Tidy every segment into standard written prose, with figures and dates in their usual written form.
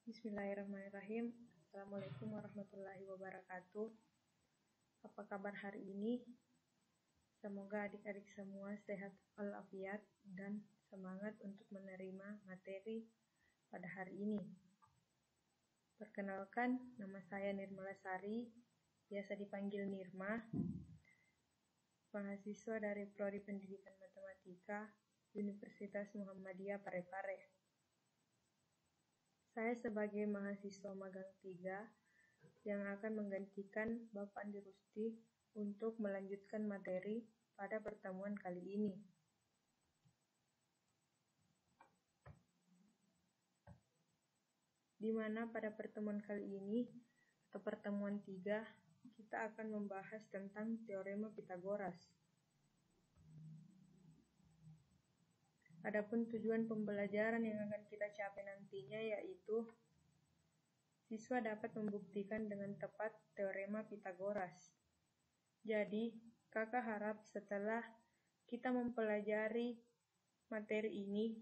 Bismillahirrahmanirrahim. Assalamualaikum warahmatullahi wabarakatuh. Apa kabar hari ini? Semoga adik-adik semua sehat walafiat dan semangat untuk menerima materi pada hari ini. Perkenalkan, nama saya Nirmala Sari, biasa dipanggil Nirma, mahasiswa dari Prodi Pendidikan Matematika Universitas Muhammadiyah Parepare. Saya sebagai mahasiswa magang 3 yang akan menggantikan Bapak Andi Rusti untuk melanjutkan materi pada pertemuan kali ini. Di mana pada pertemuan kali ini, atau pertemuan 3, kita akan membahas tentang Teorema Pitagoras. Adapun tujuan pembelajaran yang akan kita capai nantinya yaitu siswa dapat membuktikan dengan tepat Teorema Pitagoras. Jadi, kakak harap setelah kita mempelajari materi ini,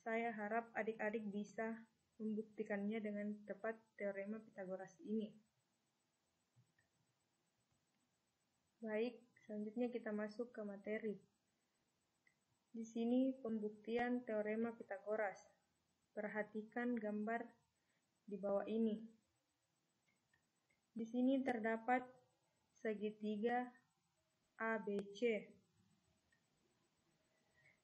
saya harap adik-adik bisa membuktikannya dengan tepat Teorema Pitagoras ini. Baik, selanjutnya kita masuk ke materi. Di sini pembuktian Teorema Pitagoras. Perhatikan gambar di bawah ini. Di sini terdapat segitiga ABC,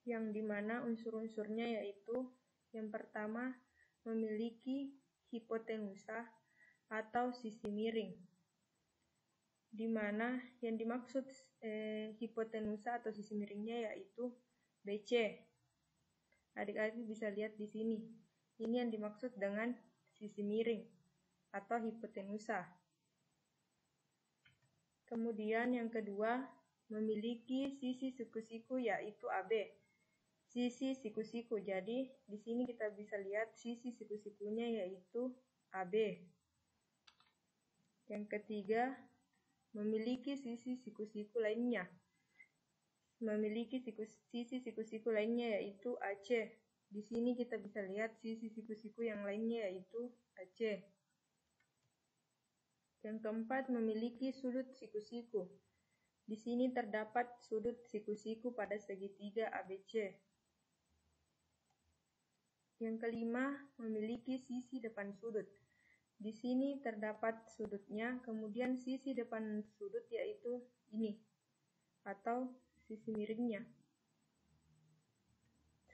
yang dimana unsur-unsurnya yaitu yang pertama memiliki hipotenusa atau sisi miring, di mana yang dimaksud hipotenusa atau sisi miringnya yaitu BC. Adik-adik bisa lihat di sini. Ini yang dimaksud dengan sisi miring atau hipotenusa. Kemudian yang kedua memiliki sisi siku-siku yaitu AB. Sisi siku-siku. Jadi di sini kita bisa lihat sisi siku-sikunya yaitu AB. Yang ketiga memiliki sisi siku-siku lainnya. Sisi siku-siku lainnya yaitu AC. Di sini kita bisa lihat sisi siku-siku yang lainnya yaitu AC. Yang keempat memiliki sudut siku-siku. Di sini terdapat sudut siku-siku pada segitiga ABC. Yang kelima memiliki sisi depan sudut. Di sini terdapat sudutnya, kemudian sisi depan sudut yaitu ini atau sisi miringnya.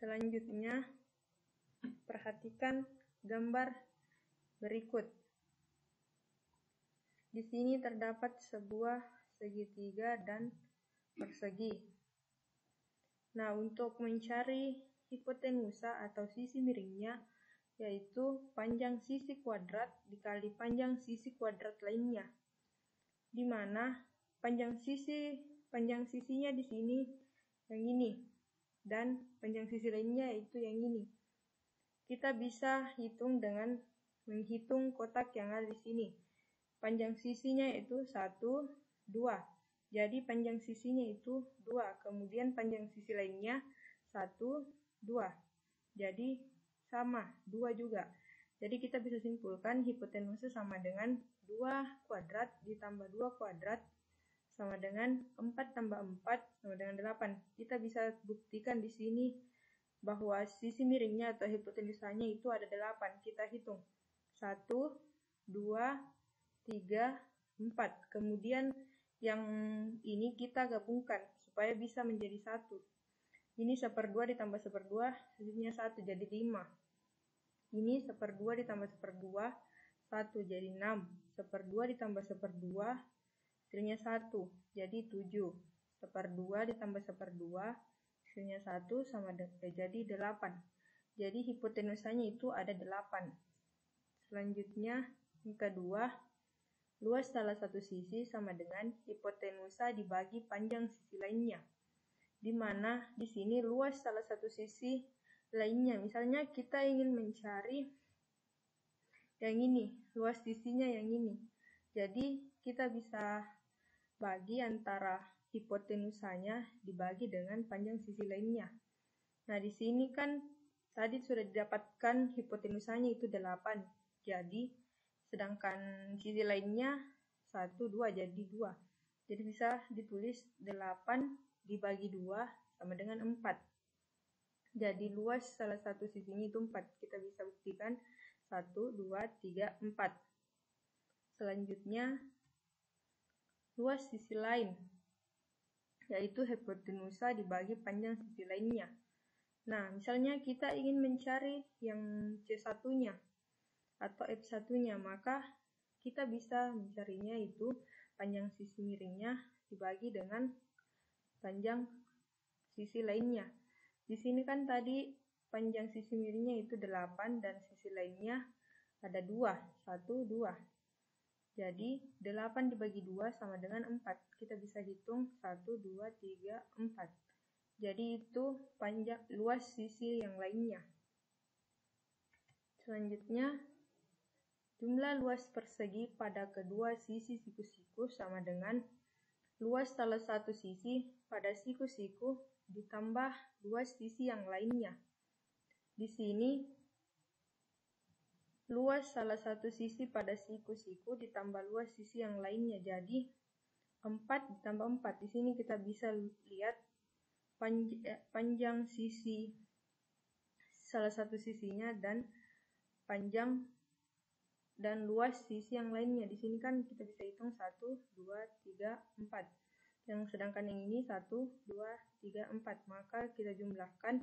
Selanjutnya, perhatikan gambar berikut. Di sini terdapat sebuah segitiga dan persegi. Nah, untuk mencari hipotenusa atau sisi miringnya, yaitu panjang sisi kuadrat dikali panjang sisi kuadrat lainnya, di mana panjang sisinya di sini yang ini, dan panjang sisi lainnya itu yang ini. Kita bisa hitung dengan menghitung kotak yang ada di sini. Panjang sisinya itu 1, 2. Jadi panjang sisinya itu 2. Kemudian panjang sisi lainnya 1, 2. Jadi sama, 2 juga. Jadi kita bisa simpulkan hipotenusa sama dengan 2 kuadrat ditambah 2 kuadrat sama dengan 4 tambah 4 sama dengan 8. Kita bisa buktikan di sini bahwa sisi miringnya atau hipotenusanya itu ada 8. Kita hitung. 1, 2, 3, 4. Kemudian yang ini kita gabungkan supaya bisa menjadi 1. Ini 1/2 ditambah 1/2 hasilnya 1 jadi 5. Ini 1/2 ditambah 1/2 1 jadi 6. 1/2 ditambah 1/2 hasilnya 1 jadi 7. 1/2 ditambah 1/2 hasilnya 1 sama jadi 8. Jadi hipotenusanya itu ada 8. Selanjutnya yang kedua, luas salah satu sisi sama dengan hipotenusa dibagi panjang sisi lainnya. Di mana di sini luas salah satu sisi lainnya. Misalnya kita ingin mencari yang ini, luas sisinya yang ini. Jadi kita bisa bagi antara hipotenusanya dibagi dengan panjang sisi lainnya. Nah, di sini kan tadi sudah didapatkan hipotenusanya itu 8. Jadi, sedangkan sisi lainnya 1, 2, jadi 2. Jadi bisa ditulis 8 dibagi 2 sama dengan 4. Jadi luas salah satu sisinya itu 4. Kita bisa buktikan 1, 2, 3, 4. Selanjutnya, luas sisi lain, yaitu hipotenusa dibagi panjang sisi lainnya. Nah, misalnya kita ingin mencari yang C1-nya atau F1-nya, maka kita bisa mencarinya itu panjang sisi miringnya dibagi dengan panjang sisi lainnya. Di sini kan tadi panjang sisi miringnya itu 8 dan sisi lainnya ada 2, 1, 2. Jadi 8 dibagi 2 sama dengan 4. Kita bisa hitung 1, 2, 3, 4. Jadi itu panjang luas sisi yang lainnya. Selanjutnya, jumlah luas persegi pada kedua sisi siku-siku sama dengan luas salah satu sisi pada siku-siku ditambah luas sisi yang lainnya. Di sini, luas salah satu sisi pada siku-siku ditambah luas sisi yang lainnya. Jadi, 4 ditambah 4. Di sini kita bisa lihat panjang sisi salah satu sisinya dan panjang dan luas sisi yang lainnya. Di sini kan kita bisa hitung 1, 2, 3, 4. Yang sedangkan yang ini 1, 2, 3, 4. Maka kita jumlahkan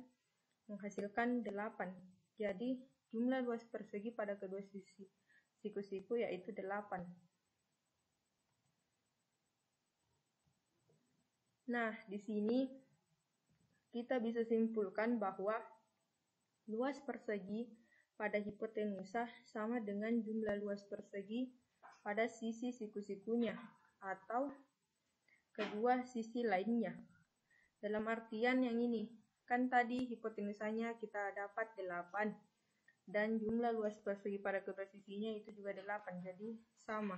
menghasilkan 8. Jadi jumlah luas persegi pada kedua sisi siku-siku yaitu 8. Nah, di sini kita bisa simpulkan bahwa luas persegi pada hipotenusa sama dengan jumlah luas persegi pada sisi siku-sikunya atau kedua sisi lainnya. Dalam artian yang ini, kan tadi hipotenusanya kita dapat 8 dan jumlah luas persegi pada kedua sisinya itu juga 8, jadi sama.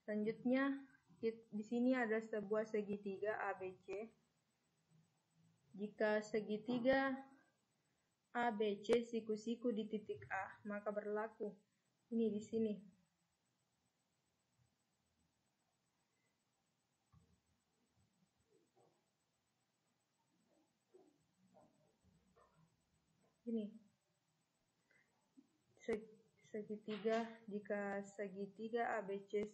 Selanjutnya, di sini ada sebuah segitiga ABC. Jika segitiga ABC siku-siku di titik A, maka berlaku ini di sini. Ini segitiga, jika segitiga ABC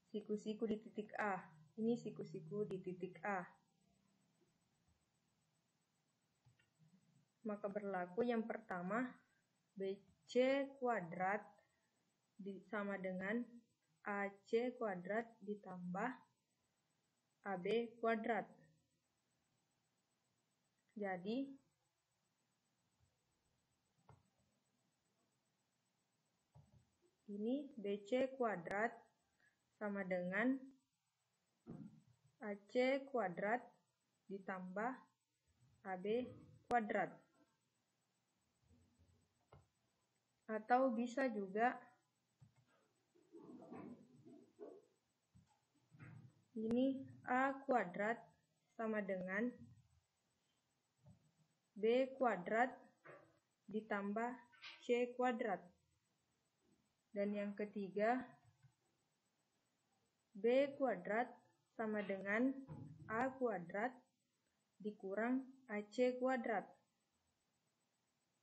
siku-siku di titik A, ini siku-siku di titik A, maka berlaku yang pertama BC kuadrat sama dengan AC kuadrat ditambah AB kuadrat. Jadi ini BC kuadrat sama dengan AC kuadrat ditambah AB kuadrat. Atau bisa juga ini A kuadrat sama dengan B kuadrat ditambah C kuadrat. Dan yang ketiga, B kuadrat sama dengan A kuadrat dikurang AC kuadrat.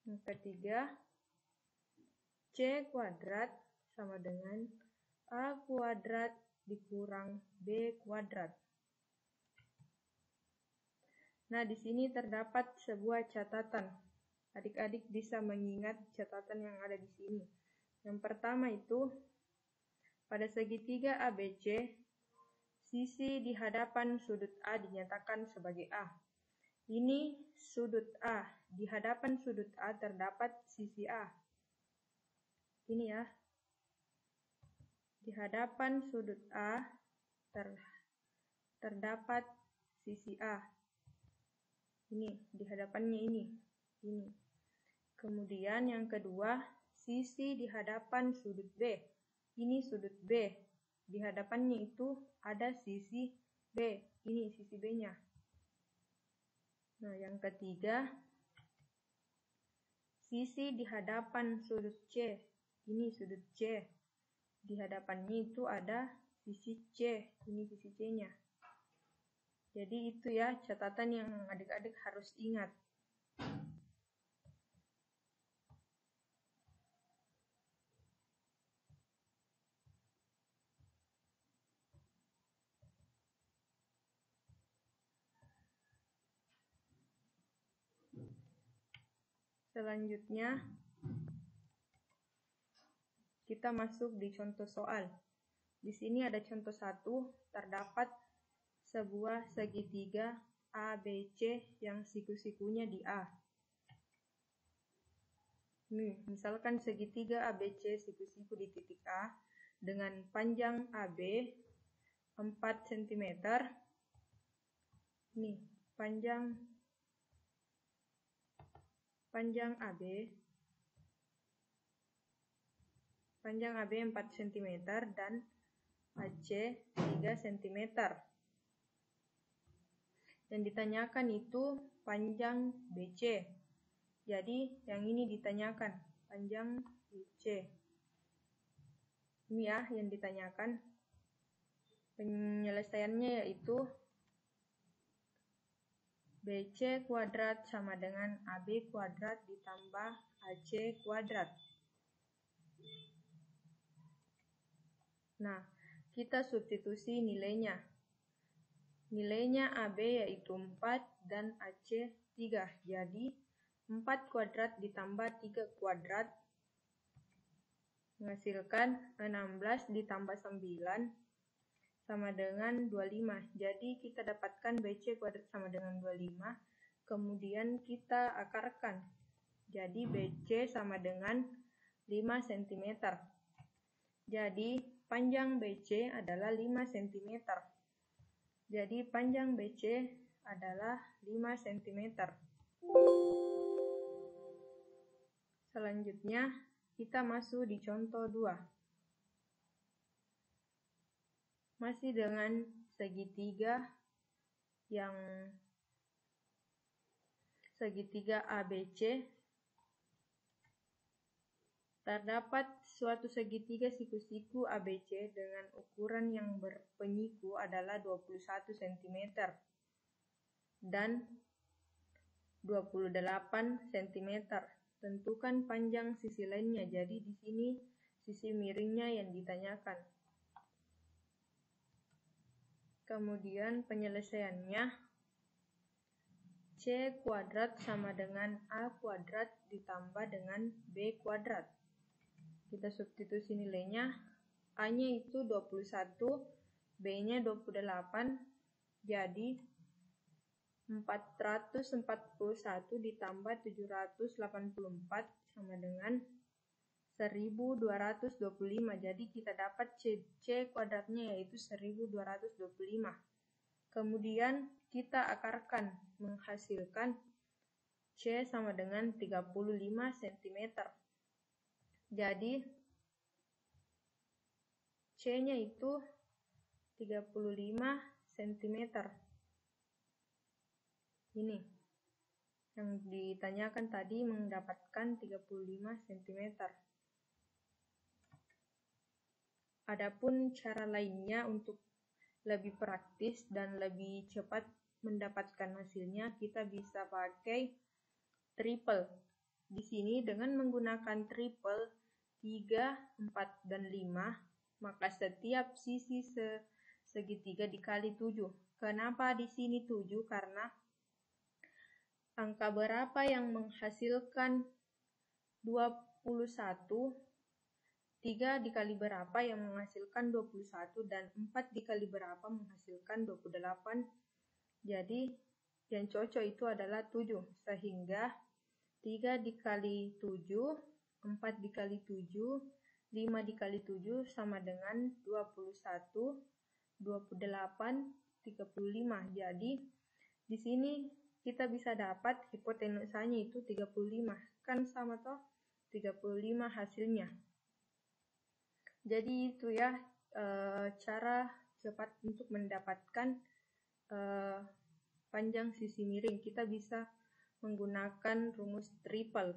Yang ketiga, C kuadrat sama dengan A kuadrat dikurang B kuadrat. Nah, di sini terdapat sebuah catatan. Adik-adik bisa mengingat catatan yang ada di sini. Yang pertama itu, pada segitiga ABC, sisi di hadapan sudut A dinyatakan sebagai A. Ini sudut A. Di hadapan sudut A terdapat sisi A. Ini ya. Di hadapan sudut A terdapat sisi A. Ini, di hadapannya ini. Ini. Kemudian yang kedua, sisi di hadapan sudut B. Ini sudut B. Di hadapannya itu ada sisi B. Ini sisi B-nya. Nah, yang ketiga, sisi di hadapan sudut C. Ini sudut C. Di hadapannya itu ada sisi C. Ini sisi C-nya. Jadi itu ya catatan yang adik-adik harus ingat. Selanjutnya, kita masuk di contoh soal. Di sini ada contoh 1, terdapat sebuah segitiga ABC yang siku-sikunya di A. Nih, misalkan segitiga ABC siku-siku di titik A dengan panjang AB 4 cm. Nih, panjang AB 4 cm dan AC 3 cm. Yang ditanyakan itu panjang BC. Jadi yang ini ditanyakan panjang BC. Ini ya yang ditanyakan. Penyelesaiannya yaitu BC kuadrat sama dengan AB kuadrat ditambah AC kuadrat. Nah, kita substitusi nilainya. Nilainya AB yaitu 4 dan AC 3. Jadi 4 kuadrat ditambah 3 kuadrat menghasilkan 16 ditambah 9 sama dengan 25. Jadi kita dapatkan BC kuadrat sama dengan 25. Kemudian kita akarkan. Jadi BC sama dengan 5 cm. Jadi panjang BC adalah 5 cm. Jadi panjang BC adalah 5 cm. Selanjutnya kita masuk di contoh 2. Masih dengan segitiga ABC. Terdapat suatu segitiga siku-siku ABC dengan ukuran yang berpenyiku adalah 21 cm dan 28 cm. Tentukan panjang sisi lainnya. Jadi di sini sisi miringnya yang ditanyakan. Kemudian penyelesaiannya, C kuadrat sama dengan A kuadrat ditambah dengan B kuadrat. Kita substitusi nilainya. A-nya itu 21, B-nya 28, jadi 441 ditambah 784 sama dengan 1225. Jadi kita dapat C kuadratnya yaitu 1225. Kemudian kita akarkan menghasilkan C sama dengan 35 cm. Jadi C-nya itu 35 cm. Ini yang ditanyakan tadi mendapatkan 35 cm. Adapun cara lainnya untuk lebih praktis dan lebih cepat mendapatkan hasilnya, kita bisa pakai triple. Di sini dengan menggunakan triple 3, 4, dan 5, maka setiap sisi segitiga dikali 7. Kenapa di sini 7? Karena angka berapa yang menghasilkan 21, 3 dikali berapa yang menghasilkan 21, dan 4 dikali berapa menghasilkan 28. Jadi yang cocok itu adalah 7. Sehingga 3 dikali 7, 4 dikali 7, 5 dikali 7 sama dengan 21, 28, 35. Jadi di sini kita bisa dapat hipotenusanya itu 35. Kan sama toh? 35 hasilnya. Jadi itu ya cara cepat untuk mendapatkan panjang sisi miring. Kita bisa menggunakan rumus triple.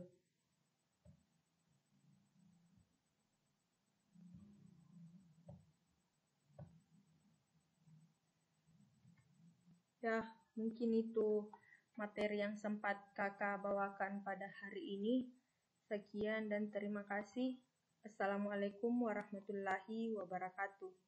Ya, mungkin itu materi yang sempat kakak bawakan pada hari ini. Sekian dan terima kasih. Assalamualaikum warahmatullahi wabarakatuh.